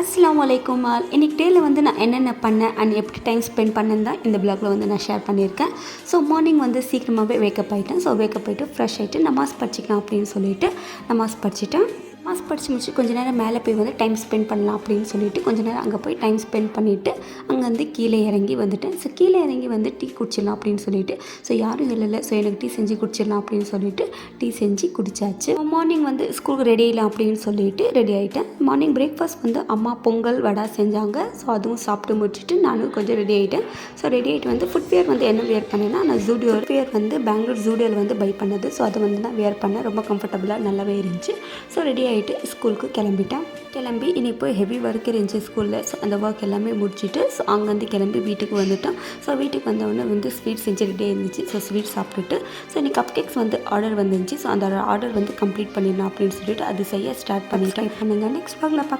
அஸ்ஸலாமு அலைக்கும் ஆல். இன்றைக்கி டேயில் வந்து நான் என்னென்ன பண்ணேன் அண்ட் எப்படி டைம் ஸ்பெண்ட் பண்ணேன்னு தான் இந்த பிளாகில் வந்து நான் ஷேர் பண்ணியிருக்கேன். ஸோ மார்னிங் வந்து சீக்கிரமாகவே வேக்கப் ஆகிட்டேன். ஸோ வேக்கப் ஆகிட்டு ஃப்ரெஷ் ஆகிட்டு நமாஸ் படிச்சிக்கலாம் அப்படின்னு சொல்லிட்டு நமாஸ் படிச்சுட்டேன். நமாஸ் படித்து முடிச்சு கொஞ்சம் நேரம் மேலே போய் வந்து டைம் ஸ்பெண்ட் பண்ணலாம் அப்படின்னு சொல்லிட்டு கொஞ்சம் நேரம் அங்கே போய் டைம் ஸ்பெண்ட் பண்ணிவிட்டு அங்கேருந்து கீழே இறங்கி வந்துட்டேன். ஸோ கீழே இறங்கி வந்து டீ குடிச்சிடலாம் அப்படின்னு சொல்லிட்டு ஸோ யாரும் இல்லை, ஸோ எனக்கு டீ செஞ்சு குடிச்சிடலாம் அப்படின்னு சொல்லிட்டு டீ செஞ்சு குடித்தாச்சு. மார்னிங் வந்து ஸ்கூலுக்கு ரெடி ஆகலாம் அப்படின்னு சொல்லிட்டு ரெடி ஆகிட்டேன். மார்னிங் பிரேக்ஃபாஸ்ட் வந்து அம்மா பொங்கல் வடை செஞ்சாங்க. ஸோ அதுவும் சாப்பிட்டு முடிச்சுட்டு நானும் கொஞ்சம் ரெடி ஆகிட்டேன். ஸோ ரெடி ஆகிட்டு வந்து ஃபுட்வேர் வந்து என்ன வேர் பண்ணேன்னா, நான் ஜூடியோ வேர் வந்து பெங்களூர் ஜூடியோவில் வந்து பை பண்ணது. ஸோ அதை வந்து நான் வேர் பண்ணேன். ரொம்ப கம்ஃபர்டபுளாக நல்லாவே இருந்துச்சு. ஸோ ரெடி ஆகிட்டு ஸ்கூலுக்கு கிளம்பி இனி போய் ஹெவி ஒர்க் இருந்துச்சு ஸ்கூலில். ஸோ அந்த ஒர்க் எல்லாமே முடிச்சுட்டு ஸோ அங்கேருந்து கிளம்பி வீட்டுக்கு வந்துட்டோம். ஸோ வீட்டுக்கு வந்தவொடனே வந்து ஸ்வீட் செஞ்சுக்கிட்டே இருந்துச்சு. ஸோ ஸ்வீட் சாப்பிட்டுட்டு ஸோ இன்னைக்கு கப் கேக்ஸ் வந்து ஆர்டர் வந்துருந்துச்சு. ஸோ அந்த ஆர்டர் வந்து கம்ப்ளீட் பண்ணிடலாம் அப்படின்னு சொல்லிட்டு அது செய்ய ஸ்டார்ட் பண்ணிட்டேன். பண்ணுங்கள், நெக்ஸ்ட் பார்க்கலாம்.